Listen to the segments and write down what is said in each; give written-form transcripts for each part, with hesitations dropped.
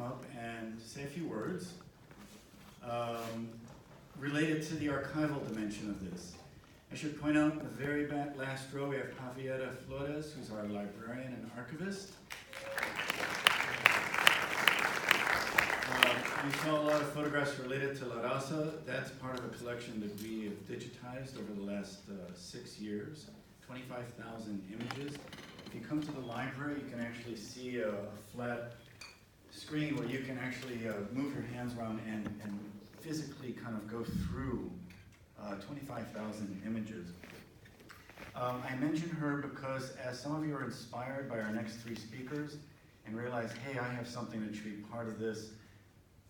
up and say a few words related to the archival dimension of this. I should point out in the very back last row we have Javiera Flores, who's our librarian and archivist. We saw a lot of photographs related to La Raza. That's part of a collection that we have digitized over the last 6 years, 25,000 images. If you come to the library, you can actually see a flat screen where you can actually move your hands around and physically kind of go through 25,000 images. I mention her because as some of you are inspired by our next 3 speakers and realize, hey, I have something that should be part of this,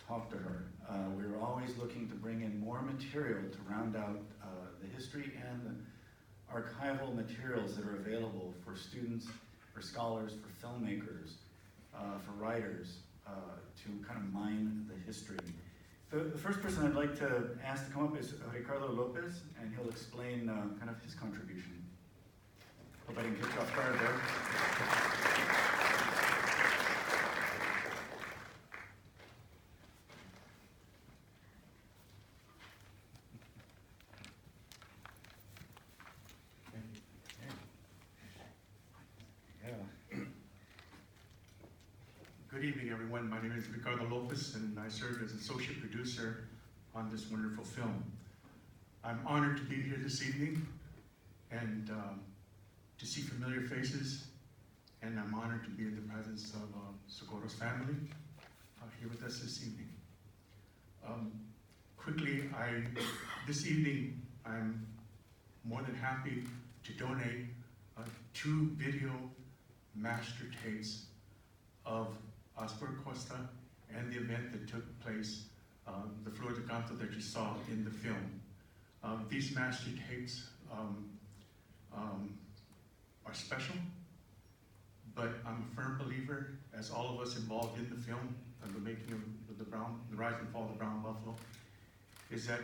talk to her. We're always looking to bring in more material to round out the history and the archival materials that are available for students, for scholars, for filmmakers, for writers, to kind of mine the history. The first person I'd like to ask to come up is Ricardo Lopez, and he'll explain kind of his contribution. Hope I didn't catch you off guard there. Good evening, everyone. My name is Ricardo Lopez, and I serve as associate producer on this wonderful film. I'm honored to be here this evening and to see familiar faces, and I'm honored to be in the presence of Socorro's family here with us this evening. Quickly, this evening, I'm more than happy to donate 2 video master tapes of Oscar Costa and the event that took place, the Flor de Canto that you saw in the film. These master tapes are special, but I'm a firm believer, as all of us involved in the film, and the making of the rise and fall of the brown buffalo, is that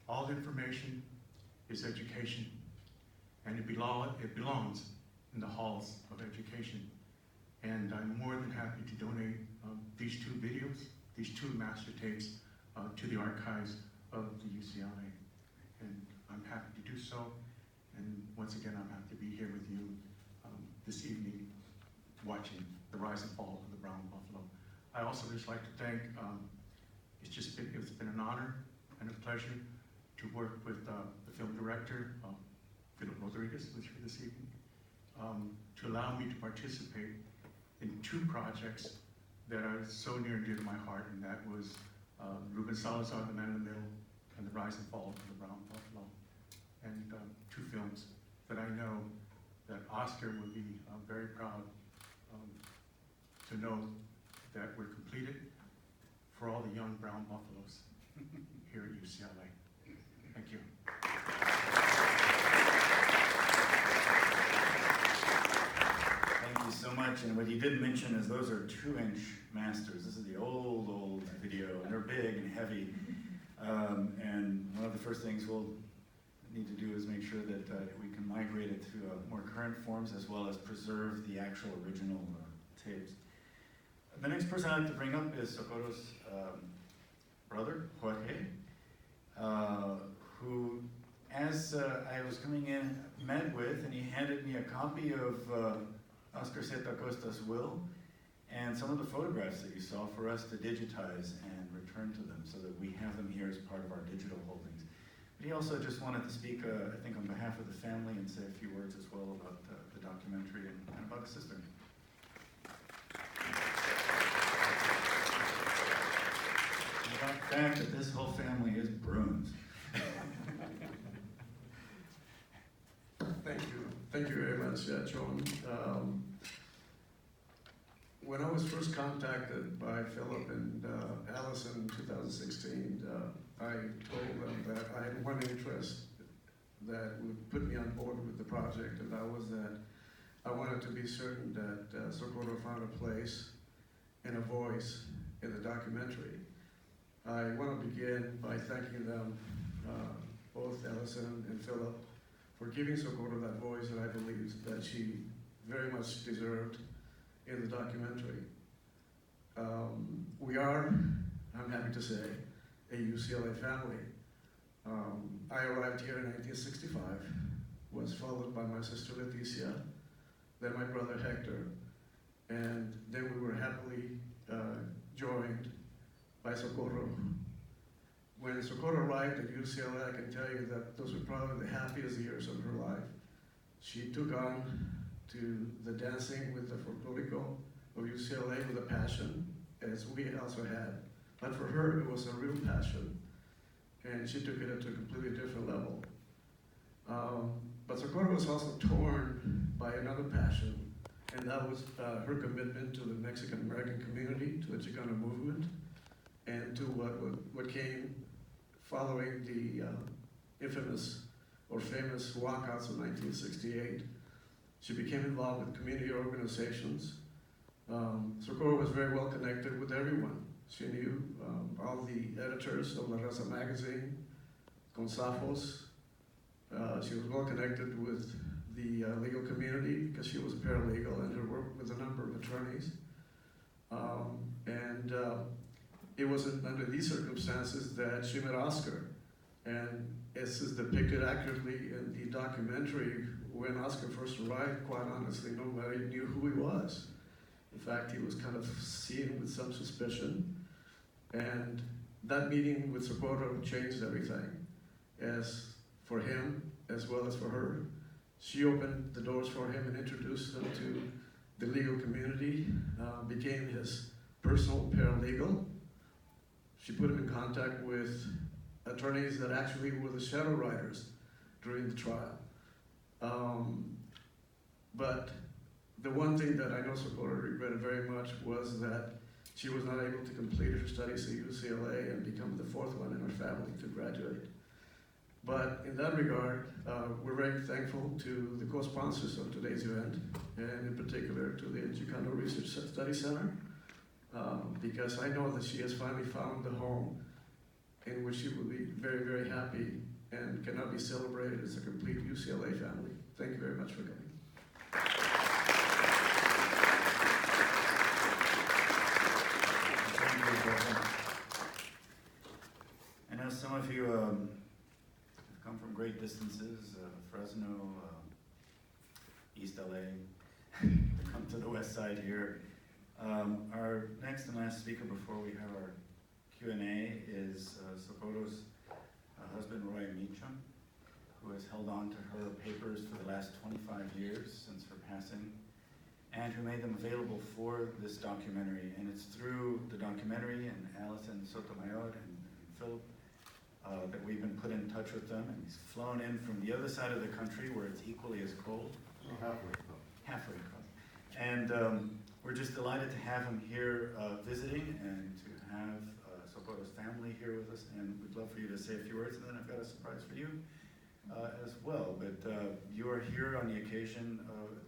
all information is education, and it belongs in the halls of education. And I'm more than happy to donate these 2 videos, these 2 master tapes to the archives of the UCLA. And I'm happy to do so. And once again, I'm happy to be here with you this evening watching the rise and fall of the brown buffalo. I also just like to thank, it's been an honor and a pleasure to work with the film director, Philip Rodriguez, who's here this evening, to allow me to participate in 2 projects that are so near and dear to my heart, and that was Ruben Salazar, The Man in the Middle, and The Rise and Fall of the Brown Buffalo, and 2 films that I know that Oscar would be very proud to know that were completed for all the young brown buffaloes here at UCLA. Thank you. Thank you so much. And what you didn't mention is those are 2-inch masters. This is the old video, and they're big and heavy. And one of the first things we'll need to do is make sure that we can migrate it to more current forms, as well as preserve the actual original tapes. The next person I'd like to bring up is Socorro's brother, Jorge, who, as I was coming in, met with, and he handed me a copy of Oscar Z. Acosta's will and some of the photographs that you saw for us to digitize and return to them so that we have them here as part of our digital holdings. But he also just wanted to speak, I think, on behalf of the family and say a few words as well about the documentary and about his sister. The fact that this whole family is Bruins. Thank you very much, John. When I was first contacted by Philip and Allison in 2016, I told them that I had one interest that would put me on board with the project, and that was that I wanted to be certain that Socorro found a place and a voice in the documentary. I want to begin by thanking them, both Allison and Philip, for giving Socorro that voice that I believed that she very much deserved in the documentary. We I'm happy to say, a UCLA family. I arrived here in 1965, was followed by my sister Leticia, then my brother Hector, and then we were happily joined by Socorro. When Socorro arrived at UCLA, I can tell you that those were probably the happiest years of her life. She took on to the dancing with the folklorico of UCLA with a passion, as we also had. But for her, it was a real passion, and she took it to a completely different level. But Socorro was also torn by another passion, and that was her commitment to the Mexican-American community, to the Chicano movement, and to what came following the infamous or famous walkouts of 1968. She became involved with community organizations. Socorro was very well connected with everyone. She knew all the editors of La Raza magazine, Consafos. She was well connected with the legal community because she was a paralegal and had worked with a number of attorneys. It was under these circumstances that she met Oscar. And as is depicted accurately in the documentary, when Oscar first arrived, quite honestly, nobody knew who he was. In fact, he was kind of seen with some suspicion. And that meeting with Socorro changed everything, as for him, as well as for her. She opened the doors for him and introduced him to the legal community, became his personal paralegal. She put him in contact with attorneys that actually were the shadow writers during the trial. But the one thing that I know Socorro regretted very much was that she was not able to complete her studies at UCLA and become the fourth one in her family to graduate. But in that regard, we're very thankful to the co-sponsors of today's event, and in particular to the Chicano Research Study Center, because I know that she has finally found the home in which she will be very, very happy and cannot be celebrated as a complete UCLA family. Thank you very much for coming. Thank you, Jorge. I know some of you have come from great distances, Fresno, East LA, to come to the west side here. Our next and last speaker before we have our Q&A is Socorro's husband, Roy Meacham, who has held on to her papers for the last 25 years since her passing, and who made them available for this documentary. And it's through the documentary and Allison Sotomayor and Philip that we've been put in touch with them. And he's flown in from the other side of the country where it's equally as cold. Halfway cold. And we're just delighted to have him here visiting and to have Socorro's family here with us. And we'd love for you to say a few words, and then I've got a surprise for you as well. But you are here on the occasion of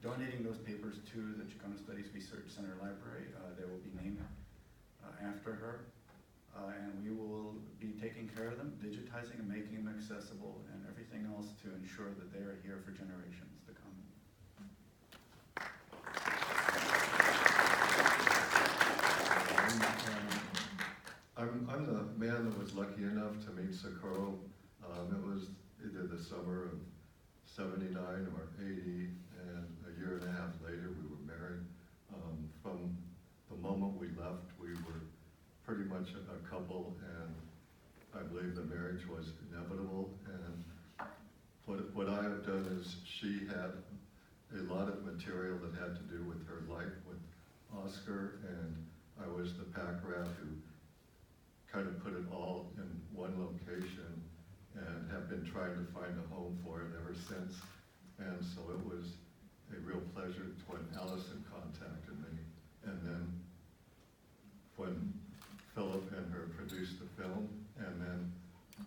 donating those papers to the Chicano Studies Research Center Library. They will be named after her. And we will be taking care of them, digitizing and making them accessible, and everything else to ensure that they are here for generations to come. I'm the man that was lucky enough to meet Socorro. It was either the summer of '79 or '80, and a year and a half later we were married. From the moment we left, we were pretty much a couple, and I believe the marriage was inevitable. And what I have done is she had a lot of material that had to do with her life with Oscar, and I was the pack rat who kind of put it all in one location and have been trying to find a home for it ever since. And so it was a real pleasure when Allison contacted me, and then when Philip and her produced the film, and then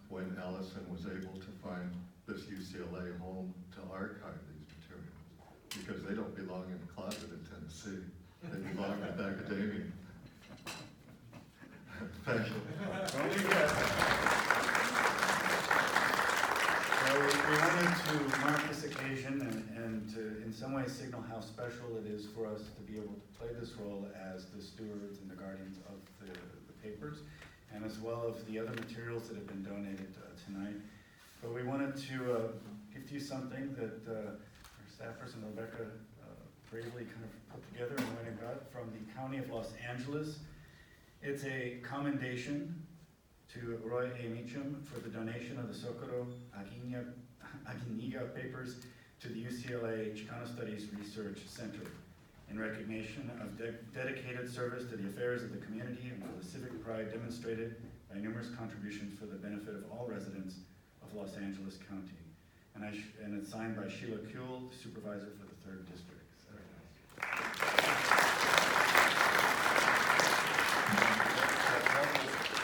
when Allison was able to find this UCLA home to archive these materials, because they don't belong in a closet in Tennessee, they belong at academia. Thank you. So we wanted to mark this occasion and to, in some ways, signal how special it is for us to be able to play this role as the stewards and the guardians of the papers, and as well as the other materials that have been donated tonight. But we wanted to give to you something that our staff person Rebecca bravely kind of put together and went and got from the County of Los Angeles. It's a commendation to Roy A. Meacham for the donation of the Socorro Aguiñiga papers to the UCLA Chicano Studies Research Center in recognition of dedicated service to the affairs of the community and for the civic pride demonstrated by numerous contributions for the benefit of all residents of Los Angeles County. And it's signed by Sheila Kuehl, the supervisor for the 3rd District.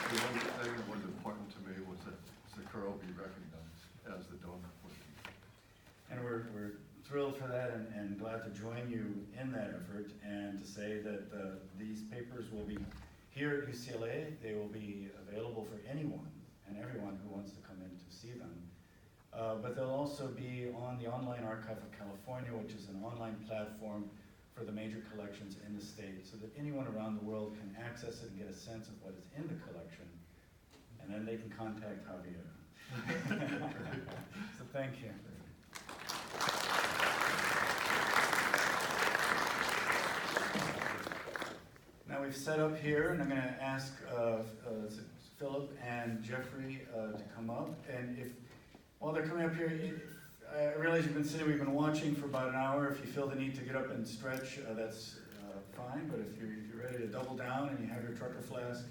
The one thing that was important to me was that Socorro be recognized as the donor. And we're thrilled for that and glad to join you in that effort and to say that these papers will be here at UCLA. They will be available for anyone and everyone who wants to come in to see them. But they'll also be on the Online Archive of California, which is an online platform for the major collections in the state, so that anyone around the world can access it and get a sense of what is in the collection, and then they can contact Javier. So thank you. Now we've set up here, and I'm going to ask Philip and Jeffrey to come up, and while they're coming up here, I realize you've been sitting, we've been watching for about an hour. If you feel the need to get up and stretch, that's fine, but if you're ready to double down and you have your trucker flask,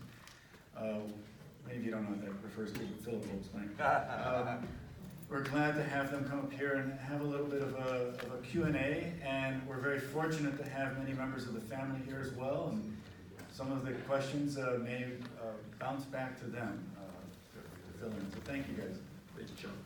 maybe you don't know what that refers to, but Philip will explain. We're glad to have them come up here and have a little bit of a Q&A, and we're very fortunate to have many members of the family here as well, and some of the questions may bounce back to them to fill in. So thank you guys. Thank you, John.